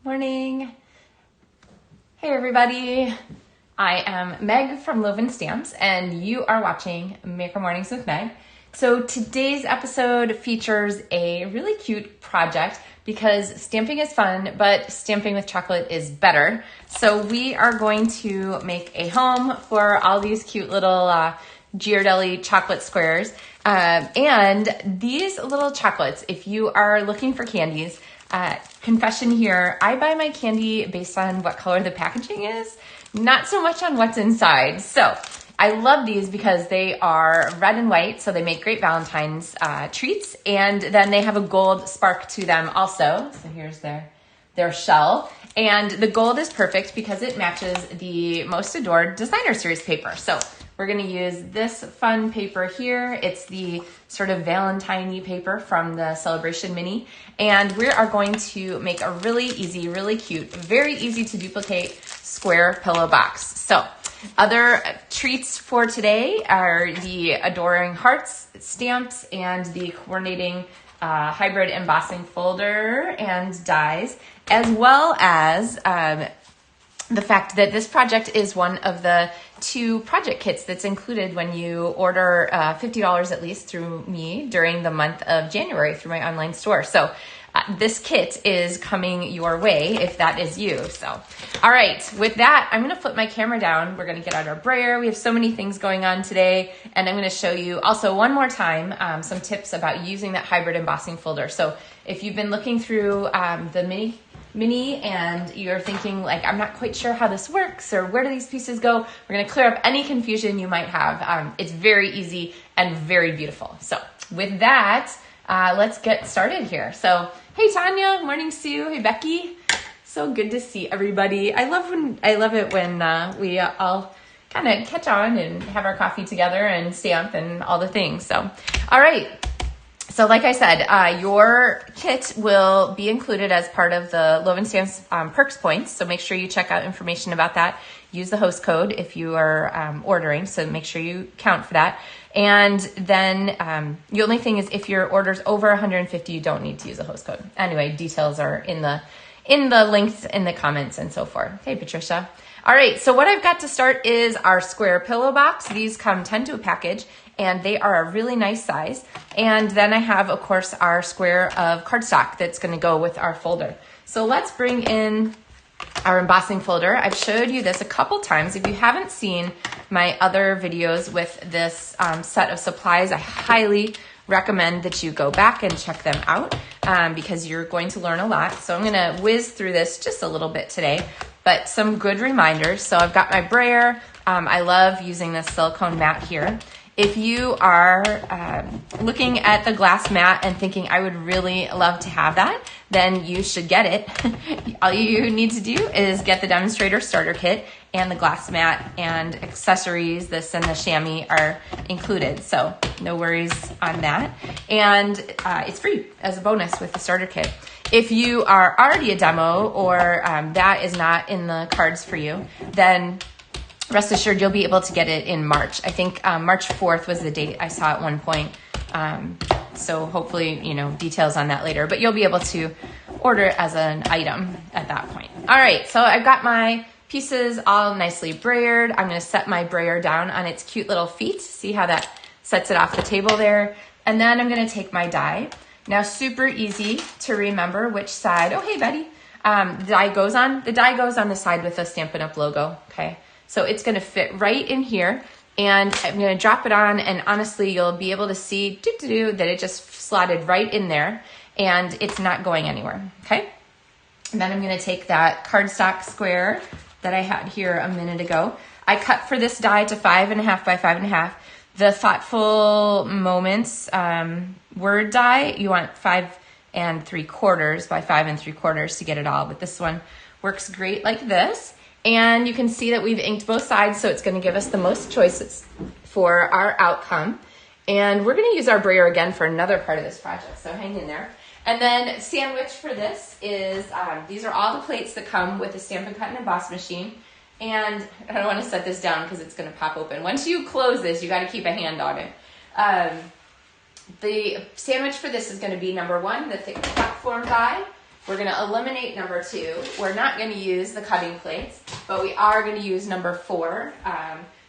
Morning. Hey everybody. I am Meg from Loven Stamps and you are watching Maker Mornings with Meg. So today's episode features a really cute project because stamping is fun, but stamping with chocolate is better. So we are going to make a home for all these cute little Ghirardelli chocolate squares. And these little chocolates, if you are looking for candies, confession here, I buy my candy based on what color the packaging is, not so much on what's inside. So I love these because they are red and white, so they make great Valentine's treats, and then they have a gold spark to them also. So here's their shell, and the gold is perfect because it matches the Most Adored Designer Series paper. So we're going to use this fun paper here. It's the sort of Valentine-y paper from the Sale-a-bration mini. And we are going to make a really easy, really cute, very easy to duplicate square pillow box. So other treats for today are the Adoring Hearts stamps and the coordinating hybrid embossing folder and dies, as well as the fact that this project is one of the 2 project kits that's included when you order $50 at least through me during the month of January through my online store. So this kit is coming your way if that is you. So, all right, with that, I'm gonna flip my camera down. We're gonna get out our brayer. We have so many things going on today, and I'm gonna show you also one more time some tips about using that hybrid embossing folder. So if you've been looking through the mini and you're thinking like, I'm not quite sure how this works or where do these pieces go, we're gonna clear up any confusion you might have. It's very easy and very beautiful. So with that, let's get started here. So, hey Tanya, morning Sue, hey Becky. So good to see everybody. I love it when we all kind of catch on and have our coffee together and stamp and all the things. So, all right. So like I said, your kit will be included as part of the Loven Stamps Perks points. So make sure you check out information about that. Use the host code if you are ordering. So make sure you count for that. And then the only thing is if your order's over 150, you don't need to use a host code. Anyway, details are in the links in the comments and so forth. Hey, Patricia. All right, so what I've got to start is our square pillow box. These come 10 to a package, and they are a really nice size. And then I have, of course, our square of cardstock that's gonna go with our folder. So let's bring in our embossing folder. I've showed you this a couple times. If you haven't seen my other videos with this set of supplies, I highly recommend that you go back and check them out because you're going to learn a lot. So I'm gonna whiz through this just a little bit today, but some good reminders. So I've got my brayer. I love using this silicone mat here. If you are looking at the glass mat and thinking, I would really love to have that, then you should get it. All you need to do is get the demonstrator starter kit, and the glass mat and accessories, this and the chamois are included. So no worries on that. And it's free as a bonus with the starter kit. If you are already a demo or that is not in the cards for you, then rest assured you'll be able to get it in March. I think March 4th was the date I saw at one point. So hopefully, details on that later, but you'll be able to order it as an item at that point. All right, so I've got my pieces all nicely brayered. I'm gonna set my brayer down on its cute little feet. See how that sets it off the table there. And then I'm gonna take my die. Now, super easy to remember which side. Oh, hey, Betty. The die goes on the side with the Stampin' Up logo, okay? So it's gonna fit right in here, and I'm gonna drop it on, and honestly, you'll be able to see that it just slotted right in there, and it's not going anywhere, okay? And then I'm gonna take that cardstock square that I had here a minute ago. I cut for this die to 5.5 by 5.5. The Thoughtful Moments word die, you want 5 3/4 by 5 3/4 to get it all, but this one works great like this. And you can see that we've inked both sides, so it's gonna give us the most choices for our outcome. And we're gonna use our brayer again for another part of this project, so hang in there. And then sandwich for this is, these are all the plates that come with the Stampin Cut Emboss Machine. And I don't wanna set this down because it's gonna pop open. Once you close this, you gotta keep a hand on it. The sandwich for this is gonna be number 1, the thick platform die. We're gonna eliminate number 2. We're not gonna use the cutting plates, but we are gonna use number 4.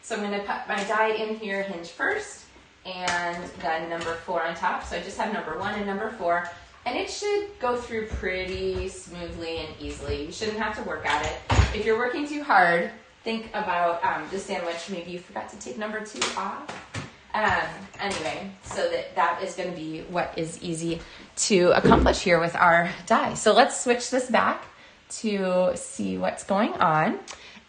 So I'm gonna put my die in here hinge first, and then number 4 on top. So I just have number 1 and number 4, and it should go through pretty smoothly and easily. You shouldn't have to work at it. If you're working too hard, think about the sandwich. Maybe you forgot to take number 2 off. Anyway, so that is going to be what is easy to accomplish here with our die. So let's switch this back to see what's going on.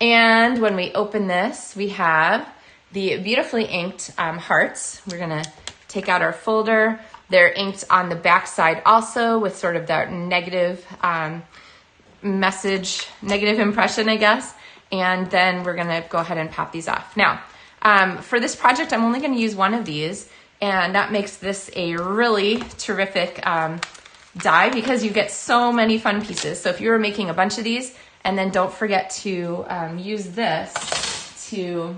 And when we open this, we have the beautifully inked hearts. We're going to take out our folder. They're inked on the back side also with sort of that negative message, negative impression, I guess. And then we're going to go ahead and pop these off. Now, for this project, I'm only going to use one of these, and that makes this a really terrific die because you get so many fun pieces. So if you were making a bunch of these, and then don't forget to use this to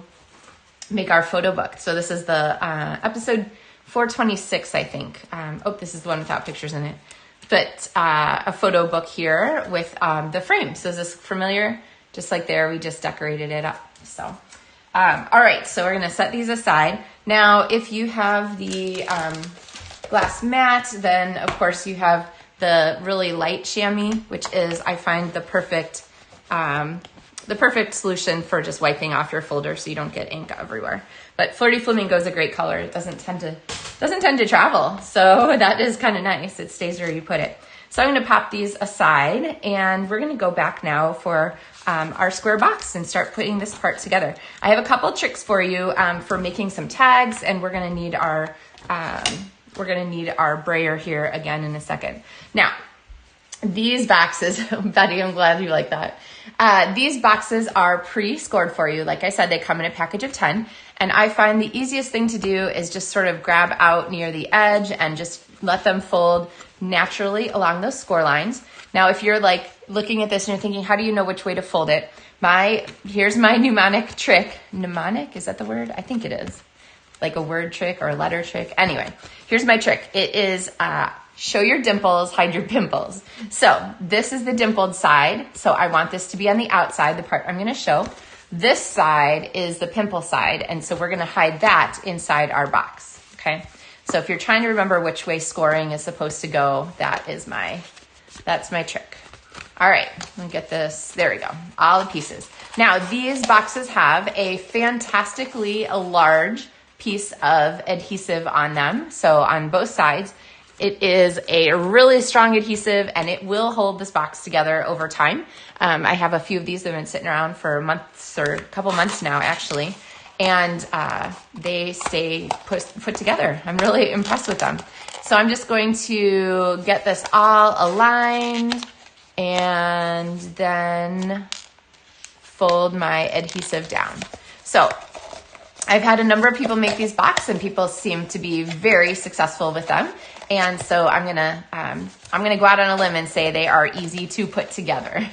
make our photo book. So this is the episode 426, I think. Oh, this is the one without pictures in it. But a photo book here with the frame. So is this familiar? Just like there, we just decorated it up. So, all right, so we're gonna set these aside. Now, if you have the glass mat, then of course you have the really light chamois, which is, I find, the perfect solution for just wiping off your folder so you don't get ink everywhere. But Flirty Flamingo is a great color. It doesn't tend to travel, so that is kind of nice. It stays where you put it. So I'm going to pop these aside, and we're going to go back now for our square box and start putting this part together. I have a couple tricks for you for making some tags, and we're going to need our brayer here again in a second. Now, these boxes, Betty, I'm glad you like that. These boxes are pre-scored for you. Like I said, they come in a package of 10, and I find the easiest thing to do is just sort of grab out near the edge and just let them fold naturally along those score lines. Now, if you're like looking at this and you're thinking, how do you know which way to fold it? Here's my mnemonic trick. Mnemonic, is that the word? I think it is. Like a word trick or a letter trick. Anyway, here's my trick. It is show your dimples, hide your pimples. So this is the dimpled side. So I want this to be on the outside, the part I'm going to show. This side is the pimple side. And so we're going to hide that inside our box. Okay. So if you're trying to remember which way scoring is supposed to go, that's my trick. All right, let me get this. There we go. All the pieces. Now, these boxes have a fantastically large piece of adhesive on them. So on both sides, it is a really strong adhesive, and it will hold this box together over time. I have a few of these that have been sitting around for months or a couple months now, actually. And they stay put together. I'm really impressed with them. So I'm just going to get this all aligned and then fold my adhesive down. So I've had a number of people make these boxes, and people seem to be very successful with them. And so I'm gonna go out on a limb and say they are easy to put together.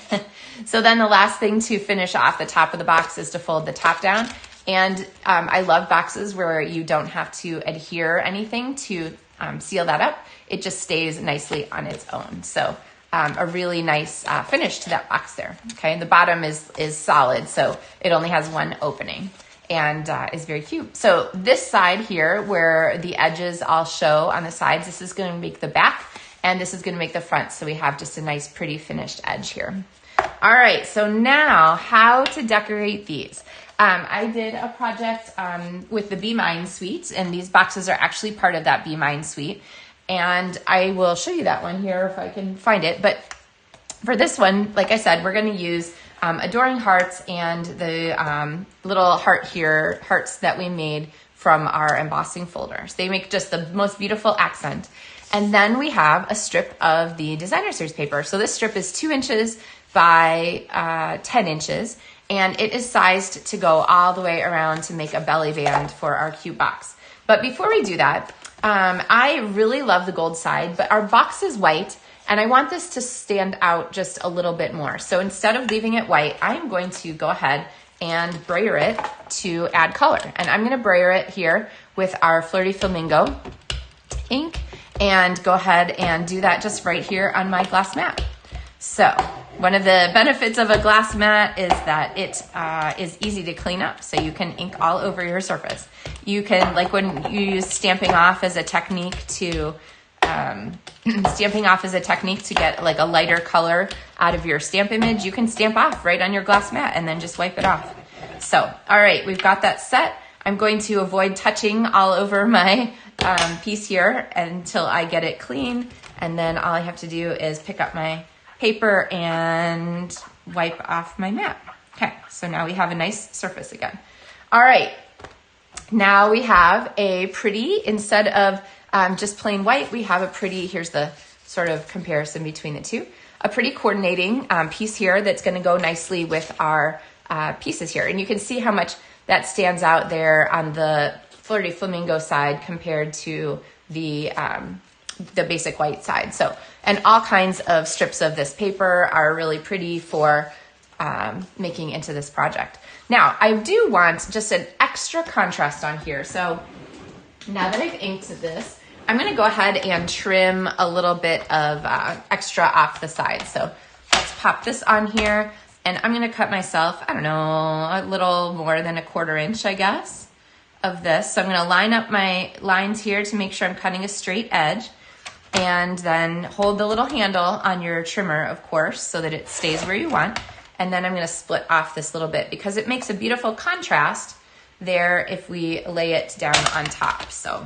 So then the last thing to finish off the top of the box is to fold the top down. And I love boxes where you don't have to adhere anything to seal that up. It just stays nicely on its own. So a really nice finish to that box there. Okay, and the bottom is solid, so it only has one opening and is very cute. So this side here, where the edges all show on the sides, this is going to make the back, and this is going to make the front. So we have just a nice, pretty finished edge here. All right, so now how to decorate these. I did a project with the Be Mine suite, and these boxes are actually part of that Be Mine suite. And I will show you that one here if I can find it. But for this one, like I said, we're going to use adoring hearts and the little hearts that we made from our embossing folders. They make just the most beautiful accent. And then we have a strip of the designer series paper. So this strip is 2 inches by 10 inches. And it is sized to go all the way around to make a belly band for our cute box. But before we do that, I really love the gold side, but our box is white, and I want this to stand out just a little bit more. So instead of leaving it white, I'm going to go ahead and brayer it to add color. And I'm going to brayer it here with our Flirty Flamingo ink, and go ahead and do that just right here on my glass mat. So one of the benefits of a glass mat is that it is easy to clean up. So you can ink all over your surface. You can, like when you use stamping off as a technique to get like a lighter color out of your stamp image, you can stamp off right on your glass mat and then just wipe it off. So, all right, we've got that set. I'm going to avoid touching all over my piece here until I get it clean. And then all I have to do is pick up my paper and wipe off my mat. Okay, so now we have a nice surface again. All right, now we have a pretty, instead of just plain white, we have a pretty, here's the sort of comparison between the two, a pretty coordinating piece here that's gonna go nicely with our pieces here. And you can see how much that stands out there on the Flirty Flamingo side compared to the basic white side. So, and all kinds of strips of this paper are really pretty for making into this project. Now, I do want just an extra contrast on here. So now that I've inked this, I'm gonna go ahead and trim a little bit of extra off the side. So let's pop this on here, and I'm gonna cut myself, I don't know, a little more than 1/4 inch, I guess, of this. So I'm gonna line up my lines here to make sure I'm cutting a straight edge, and then hold the little handle on your trimmer, of course, so that it stays where you want. And then I'm gonna split off this little bit because it makes a beautiful contrast there if we lay it down on top. So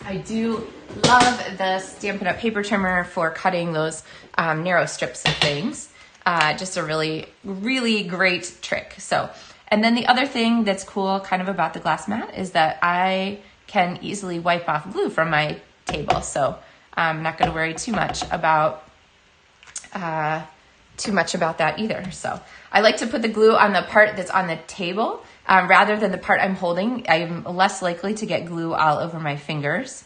I do love the Stampin' Up! Paper trimmer for cutting those narrow strips of things. Just a really, really great trick. So, and then the other thing that's cool kind of about the glass mat is that I can easily wipe off glue from my table. So I'm not gonna worry too much about that either. So I like to put the glue on the part that's on the table rather than the part I'm holding. I'm less likely to get glue all over my fingers.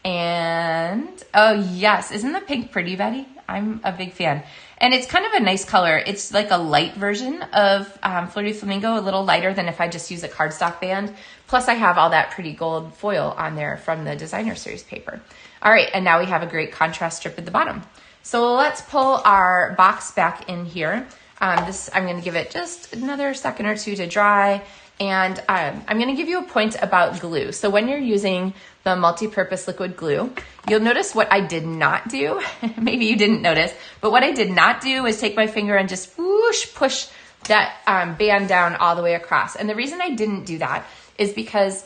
And, oh yes, isn't the pink pretty, Betty? I'm a big fan. And it's kind of a nice color. It's like a light version of Flirty Flamingo, a little lighter than if I just use a cardstock band. Plus I have all that pretty gold foil on there from the designer series paper. All right, and now we have a great contrast strip at the bottom. So let's pull our box back in here. I'm gonna give it just another second or two to dry. And I'm gonna give you a point about glue. So when you're using the multi-purpose liquid glue, you'll notice what I did not do. Maybe you didn't notice, but what I did not do is take my finger and just whoosh, push that band down all the way across. And the reason I didn't do that is because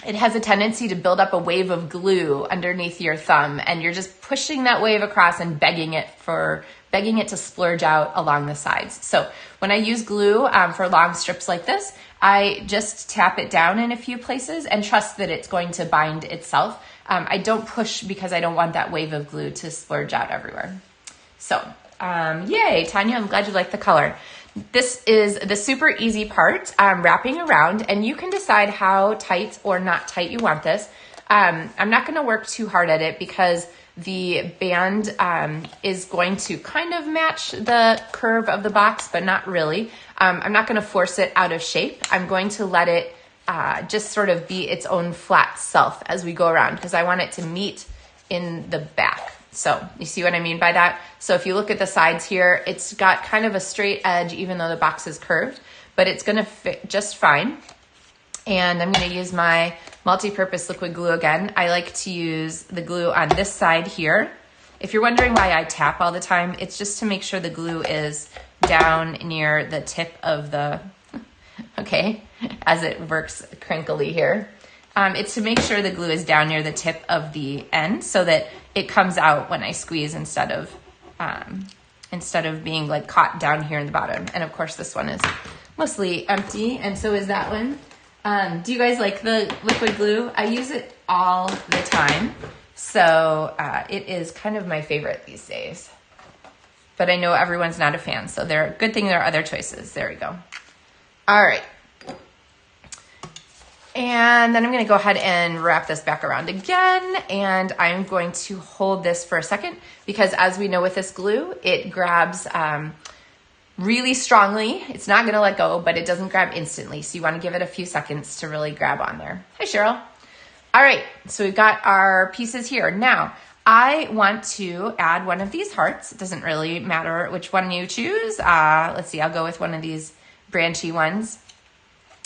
it has a tendency to build up a wave of glue underneath your thumb, and you're just pushing that wave across and begging it to splurge out along the sides. So when I use glue for long strips like this, I just tap it down in a few places and trust that it's going to bind itself. I don't push because I don't want that wave of glue to splurge out everywhere. So, yay, Tanya, I'm glad you like the color. This is the super easy part, wrapping around, and you can decide how tight or not tight you want this. I'm not gonna work too hard at it because the band is going to kind of match the curve of the box, but not really. I'm not gonna force it out of shape. I'm going to let it just sort of be its own flat self as we go around because I want it to meet in the back. So you see what I mean by that? So if you look at the sides here, it's got kind of a straight edge even though the box is curved, but it's gonna fit just fine. And I'm gonna use my multi-purpose liquid glue again. I like to use the glue on this side here. If you're wondering why I tap all the time, it's just to make sure the glue is down near the tip of the, okay, as it works crinkly here. It's to make sure the glue is down near the tip of the end so that it comes out when I squeeze instead of being like caught down here in the bottom. And of course this one is mostly empty, and so is that one. Do you guys like the liquid glue? I use it all the time. So it is kind of my favorite these days. But I know everyone's not a fan, so good thing there are other choices. There we go. All right. And then I'm gonna go ahead and wrap this back around again, and I'm going to hold this for a second because as we know with this glue, it grabs really strongly. It's not gonna let go, but it doesn't grab instantly. So you wanna give it a few seconds to really grab on there. Hi, Cheryl. All right, so we've got our pieces here. Now, I want to add one of these hearts. It doesn't really matter which one you choose. Let's see, I'll go with one of these branchy ones.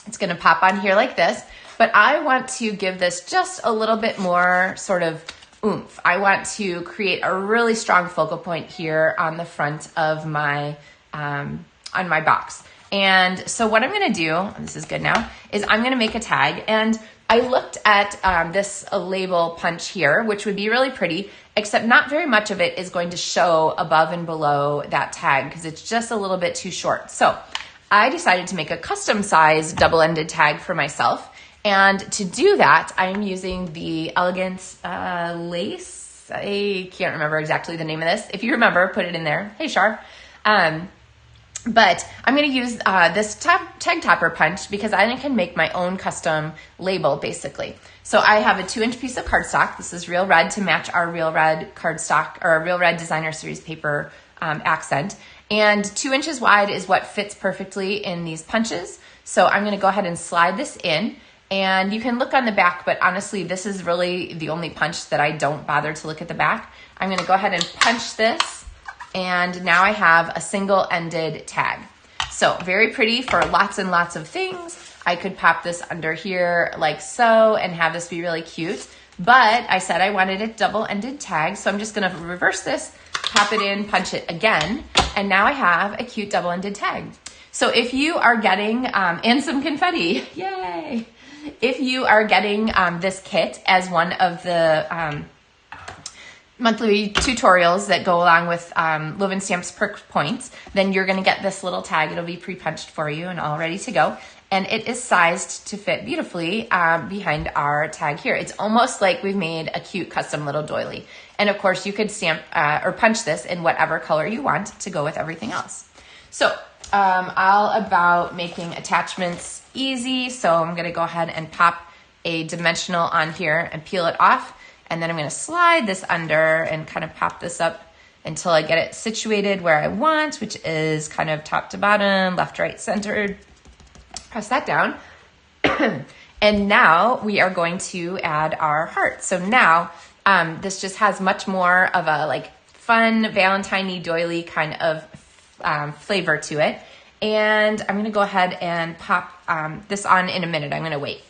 It's gonna pop on here like this, but I want to give this just a little bit more sort of oomph. I want to create a really strong focal point here on the front of my, on my box. And so what I'm gonna do, this is good now, is I'm gonna make a tag. And I looked at this label punch here, which would be really pretty, except not very much of it is going to show above and below that tag because it's just a little bit too short. So I decided to make a custom size double-ended tag for myself. And to do that, I'm using the Elegance lace. I can't remember exactly the name of this. If you remember, put it in there. Hey, Shar. But I'm going to use this tag topper punch because I can make my own custom label, basically. So I have a 2-inch piece of cardstock. This is real red to match our real red cardstock, or real red designer series paper accent. And 2 inches wide is what fits perfectly in these punches. So I'm going to go ahead and slide this in. And you can look on the back, but honestly, this is really the only punch that I don't bother to look at the back. I'm going to go ahead and punch this. And now I have a single-ended tag. So very pretty for lots and lots of things. I could pop this under here like so and have this be really cute. But I said I wanted a double-ended tag, so I'm just gonna reverse this, pop it in, punch it again, and now I have a cute double-ended tag. So if you are getting, and some confetti, yay! If you are getting this kit as one of the monthly tutorials that go along with Loven Stamps Perk Points, then you're gonna get this little tag. It'll be pre-punched for you and all ready to go. And it is sized to fit beautifully behind our tag here. It's almost like we've made a cute custom little doily. And of course you could stamp or punch this in whatever color you want to go with everything else. So all about making attachments easy. So I'm gonna go ahead and pop a dimensional on here and peel it off. And then I'm gonna slide this under and kind of pop this up until I get it situated where I want, which is kind of top to bottom, left, right, centered. Press that down. And now we are going to add our heart. So now this just has much more of a like fun Valentine-y doily kind of flavor to it. And I'm gonna go ahead and pop this on in a minute. I'm gonna wait.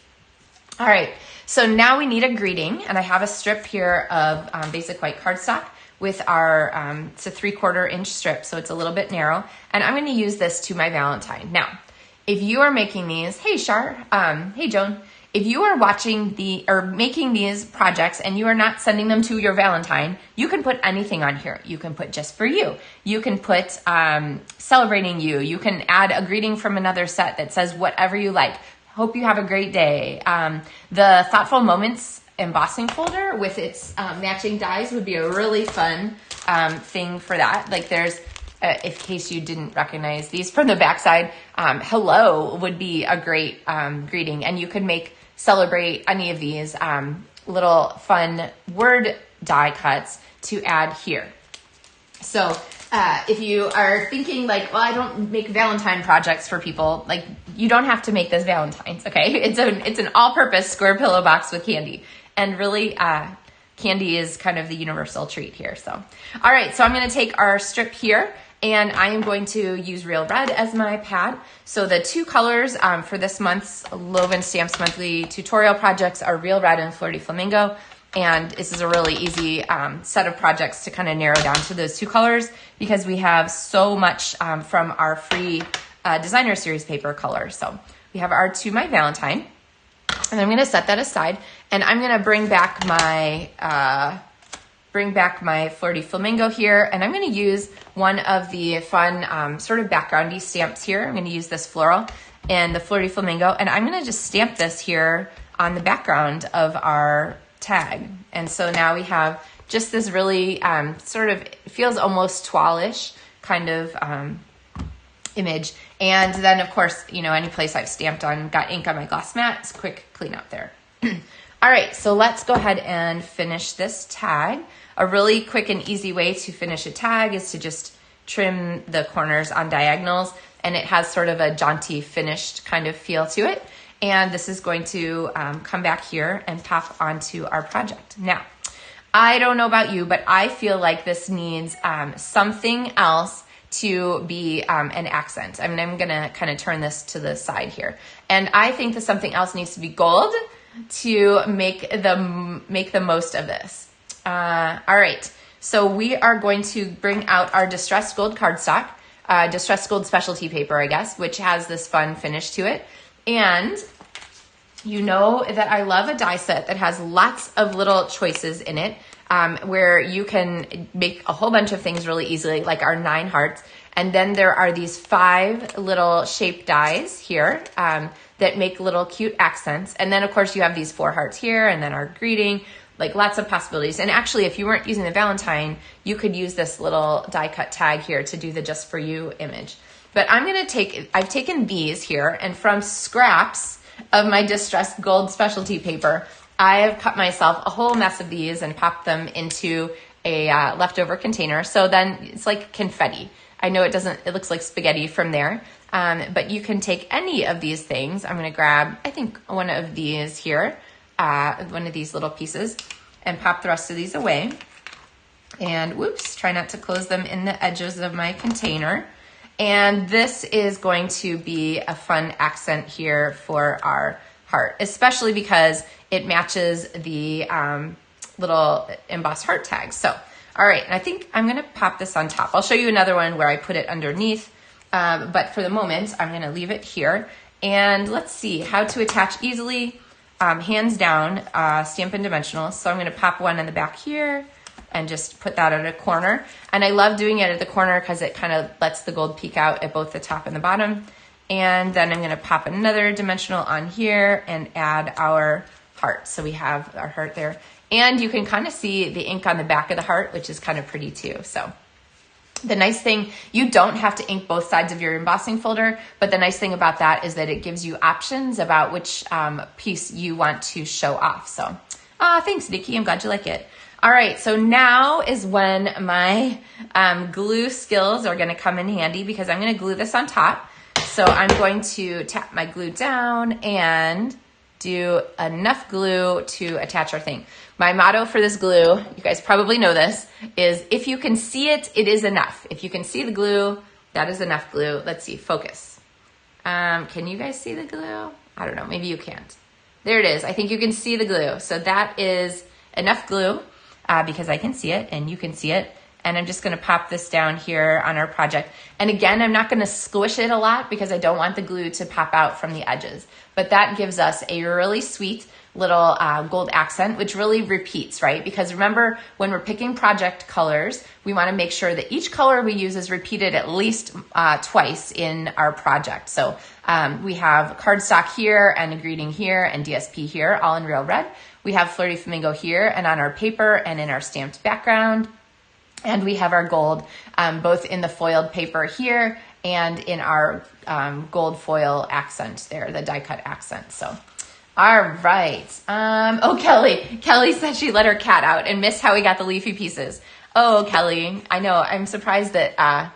All right, so now we need a greeting, and I have a strip here of basic white cardstock with our, it's a 3/4 inch strip, so it's a little bit narrow, and I'm gonna use this to my Valentine. Now, if you are making these, hey Shar, hey Joan, if you are watching making these projects and you are not sending them to your Valentine, you can put anything on here. You can put just for you. You can put celebrating you. You can add a greeting from another set that says whatever you like. Hope you have a great day. The Thoughtful Moments embossing folder with its matching dies would be a really fun thing for that. Like there's, in case you didn't recognize these from the backside, hello would be a great greeting. And you could celebrate any of these little fun word die cuts to add here. So if you are thinking like, well, I don't make Valentine projects for people, like you don't have to make this Valentine's, okay? It's an all-purpose square pillow box with candy. And really, candy is kind of the universal treat here. So, all right, so I'm gonna take our strip here and I am going to use Real Red as my pad. So the two colors for this month's Loven Stamps Monthly tutorial projects are Real Red and Flirty Flamingo. And this is a really easy set of projects to kind of narrow down to those two colors because we have so much from our free designer series paper colors. So we have our To My Valentine, and I'm gonna set that aside, and I'm gonna bring back my Flirty Flamingo here, and I'm gonna use one of the fun sort of backgroundy stamps here. I'm gonna use this floral and the Flirty Flamingo, and I'm gonna just stamp this here on the background of our tag. And so now we have just this really sort of, it feels almost toile-ish kind of image. And then of course, you know, any place I've stamped on, got ink on my gloss mat, it's quick clean up there. All right, so let's go ahead and finish this tag. A really quick and easy way to finish a tag is to just trim the corners on diagonals, and it has sort of a jaunty finished kind of feel to it. And this is going to come back here and pop onto our project. Now, I don't know about you, but I feel like this needs something else to be an accent. I mean, I'm gonna kind of turn this to the side here. And I think that something else needs to be gold to make the most of this. All right, so we are going to bring out our distressed gold cardstock, distressed gold specialty paper, I guess, which has this fun finish to it. And you know that I love a die set that has lots of little choices in it, where you can make a whole bunch of things really easily, like our 9 hearts. And then there are these 5 little shape dies here that make little cute accents. And then of course you have these 4 hearts here, and then our greeting, like lots of possibilities. And actually, if you weren't using the Valentine, you could use this little die cut tag here to do the just for you image. But I've taken these here, and from scraps of my distressed gold specialty paper, I have cut myself a whole mess of these and popped them into a leftover container. So then it's like confetti. I know it looks like spaghetti from there, but you can take any of these things. I'm gonna grab, I think, one of these here, one of these little pieces, and pop the rest of these away. And whoops, try not to close them in the edges of my container. And this is going to be a fun accent here for our heart, especially because it matches the little embossed heart tags. So, all right, and I think I'm gonna pop this on top. I'll show you another one where I put it underneath, but for the moment, I'm gonna leave it here. And let's see how to attach easily, hands down, Stampin' Dimensional. So I'm gonna pop one in the back here, and just put that at a corner. And I love doing it at the corner because it kind of lets the gold peek out at both the top and the bottom. And then I'm gonna pop another dimensional on here and add our heart. So we have our heart there. And you can kind of see the ink on the back of the heart, which is kind of pretty too. So the nice thing, you don't have to ink both sides of your embossing folder, but the nice thing about that is that it gives you options about which piece you want to show off. So, thanks, Nikki, I'm glad you like it. All right, so now is when my glue skills are gonna come in handy, because I'm gonna glue this on top. So I'm going to tap my glue down and do enough glue to attach our thing. My motto for this glue, you guys probably know this, is if you can see it, it is enough. If you can see the glue, that is enough glue. Let's see, focus. Can you guys see the glue? I don't know, maybe you can't. There it is, I think you can see the glue. So that is enough glue. Because I can see it and you can see it. And I'm just gonna pop this down here on our project. And again, I'm not gonna squish it a lot because I don't want the glue to pop out from the edges. But that gives us a really sweet little gold accent, which really repeats, right? Because remember, when we're picking project colors, we wanna make sure that each color we use is repeated at least twice in our project. So we have cardstock here and a greeting here and DSP here, all in real red. We have Flirty Flamingo here and on our paper and in our stamped background. And we have our gold both in the foiled paper here and in our gold foil accent there, the die cut accent. So, all right. Oh, Kelly said she let her cat out and missed how we got the leafy pieces. Oh, Kelly, I know. I'm surprised that I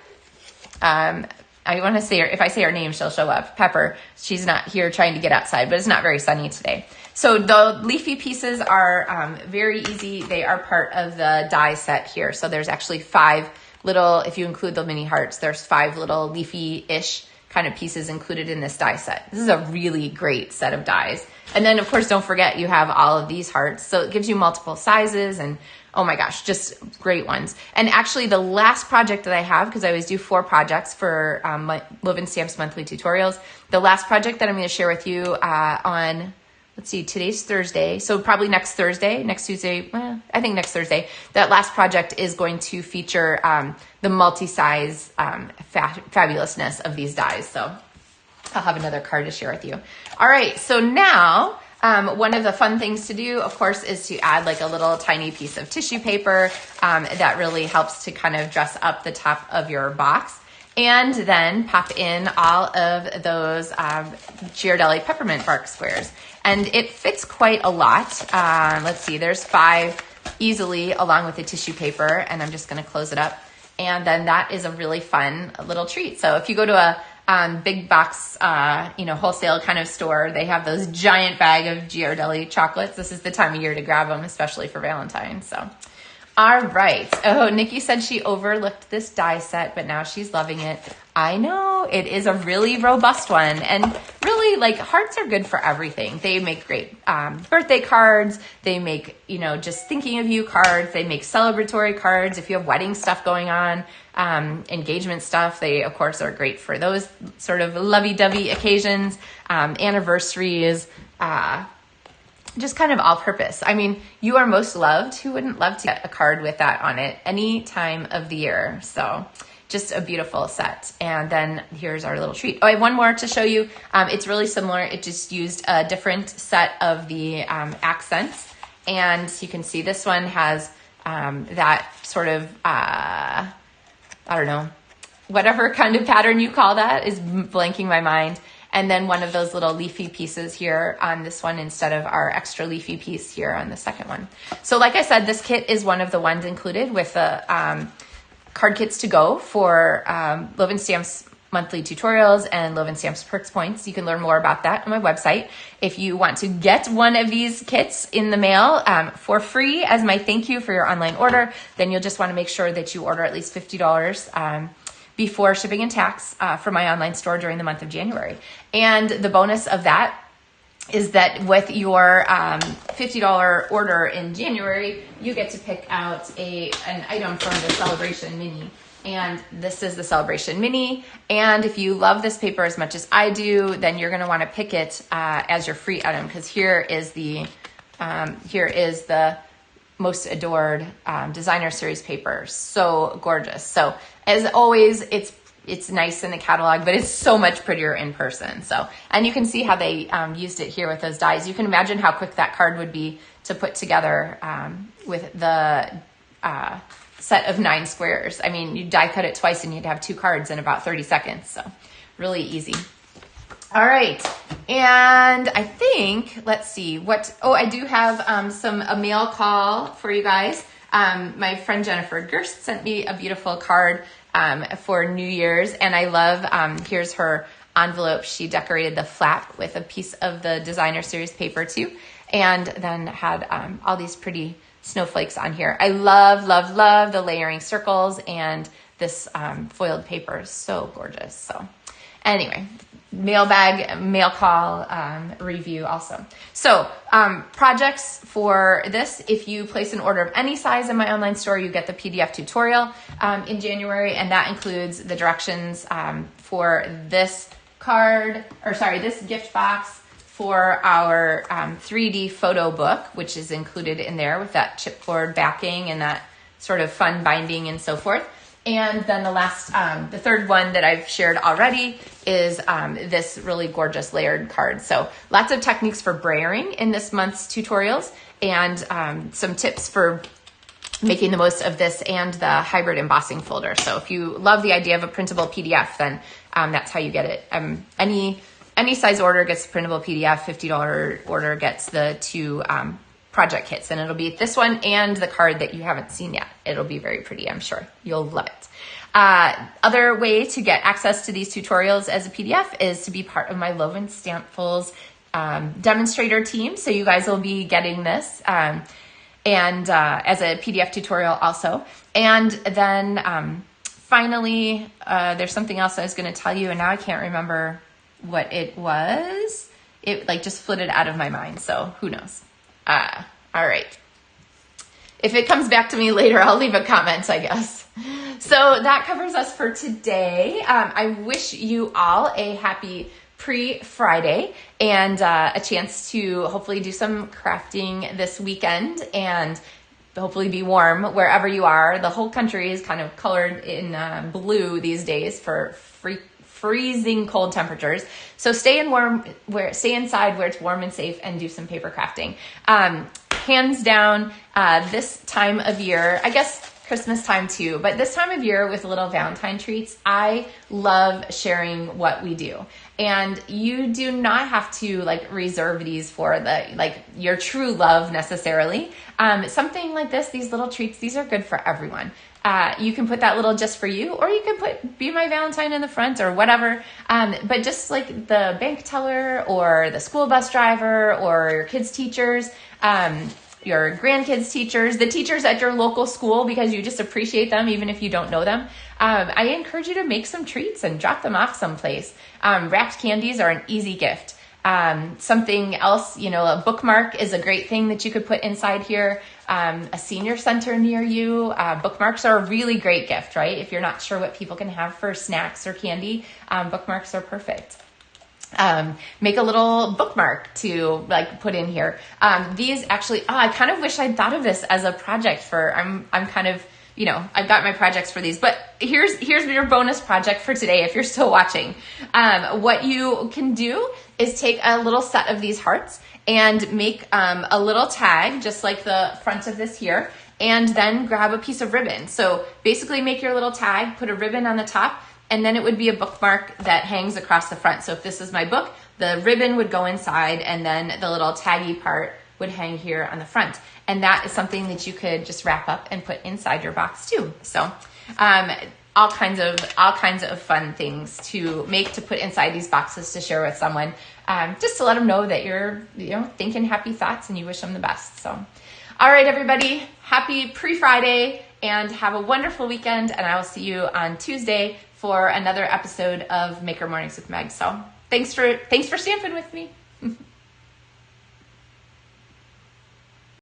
want to say her, if I say her name, she'll show up. Pepper, she's not here trying to get outside, but it's not very sunny today. So the leafy pieces are very easy. They are part of the die set here. So there's actually 5 little, if you include the mini hearts, there's 5 little leafy-ish kind of pieces included in this die set. This is a really great set of dies. And then of course, don't forget you have all of these hearts. So it gives you multiple sizes and oh my gosh, just great ones. And actually the last project that I have, because I always do 4 projects for my Loven Stamps monthly tutorials, the last project that I'm gonna share with you on, let's see, today's Thursday. So probably next Tuesday, well, I think next Thursday, that last project is going to feature the multi-size fabulousness of these dies. So I'll have another card to share with you. All right, so now, one of the fun things to do, of course, is to add like a little tiny piece of tissue paper that really helps to kind of dress up the top of your box. And then pop in all of those Ghirardelli peppermint bark squares. And it fits quite a lot. Let's see, there's 5 easily along with the tissue paper, and I'm just gonna close it up. And then that is a really fun little treat. So if you go to big box, wholesale kind of store. They have those giant bag of Ghirardelli chocolates. This is the time of year to grab them, especially for Valentine. So, all right. Oh, Nikki said she overlooked this die set, but now she's loving it. I know, it is a really robust one, and really, like, hearts are good for everything. They make great birthday cards. They make, just thinking of you cards. They make celebratory cards if you have wedding stuff going on, engagement stuff. They, of course, are great for those sort of lovey-dovey occasions, anniversaries, just kind of all purpose. I mean, you are most loved. Who wouldn't love to get a card with that on it any time of the year? So just a beautiful set. And then here's our little treat. Oh, I have one more to show you. It's really similar. It just used a different set of the accents. And you can see this one has that sort of, I don't know, whatever kind of pattern you call that is blanking my mind. And then one of those little leafy pieces here on this one instead of our extra leafy piece here on the second one. So like I said, this kit is one of the ones included with the card kits to go for Loven Stamps monthly tutorials and Loven Stamps Perks Points. You can learn more about that on my website. If you want to get one of these kits in the mail for free as my thank you for your online order, then you'll just want to make sure that you order at least $50 before shipping and tax from my online store during the month of January. And the bonus of that is that with your $50 order in January, you get to pick out an item from the Sale-a-bration Mini. And this is the Sale-a-bration Mini. And if you love this paper as much as I do, then you're going to want to pick it as your free item, because here is the most adored designer series paper. So gorgeous. So as always, it's nice in the catalog, but it's so much prettier in person. So, and you can see how they used it here with those dies. You can imagine how quick that card would be to put together with the set of 9 squares. I mean, you die cut it twice and you'd have 2 cards in about 30 seconds. So really easy. All right. And I think, let's see I do have a mail call for you guys. My friend Jennifer Gerst sent me a beautiful card for New Year's, and I love, here's her envelope. She decorated the flap with a piece of the designer series paper too, and then had all these pretty snowflakes on here. I love, love, love the layering circles, and this foiled paper is so gorgeous. So anyway, mail call review also. So projects for this, if you place an order of any size in my online store, you get the PDF tutorial in January, and that includes the directions for this this gift box for our 3D photo book, which is included in there with that chipboard backing and that sort of fun binding and so forth. And then the third one that I've shared already is this really gorgeous layered card. So lots of techniques for brayering in this month's tutorials, and some tips for making the most of this and the hybrid embossing folder. So if you love the idea of a printable PDF, then that's how you get it. Any size order gets the printable PDF, $50 order gets the 2 project kits, and it'll be this one and the card that you haven't seen yet. It'll be very pretty, I'm sure. You'll love it. Other way to get access to these tutorials as a PDF is to be part of my Loven Stampfuls demonstrator team. So you guys will be getting this and as a PDF tutorial also. And then finally, there's something else I was going to tell you, and now I can't remember what it was. It just flitted out of my mind, so who knows? All right. If it comes back to me later, I'll leave a comment, I guess. So that covers us for today. I wish you all a happy pre-Friday and a chance to hopefully do some crafting this weekend and hopefully be warm wherever you are. The whole country is kind of colored in blue these days for freezing cold temperatures. So stay inside where it's warm and safe and do some paper crafting. Hands down, this time of year, I guess Christmas time too, but this time of year with little Valentine treats, I love sharing what we do. And you do not have to reserve these for your true love necessarily. Something like this, these little treats, these are good for everyone. You can put that little just for you, or you can put Be My Valentine in the front or whatever. But just like the bank teller or the school bus driver or your kids' teachers, your grandkids' teachers, the teachers at your local school, because you just appreciate them even if you don't know them. I encourage you to make some treats and drop them off someplace. Wrapped candies are an easy gift. Something else, a bookmark is a great thing that you could put inside here. A senior center near you. Bookmarks are a really great gift, right? If you're not sure what people can have for snacks or candy, bookmarks are perfect. Make a little bookmark to put in here. These actually, I kind of wish I'd thought of this as a project I'm kind of, I've got my projects for these, but here's your bonus project for today if you're still watching. What you can do is take a little set of these hearts and make a little tag, just like the front of this here, and then grab a piece of ribbon. So basically make your little tag, put a ribbon on the top, and then it would be a bookmark that hangs across the front. So if this is my book, the ribbon would go inside, and then the little taggy part would hang here on the front. And that is something that you could just wrap up and put inside your box too. So all kinds of fun things to make, to put inside these boxes to share with someone, just to let them know that you're thinking happy thoughts and you wish them the best. So all right, everybody, happy pre-Friday and have a wonderful weekend, and I will see you on Tuesday for another episode of Maker Mornings with Meg. So thanks for stamping with me.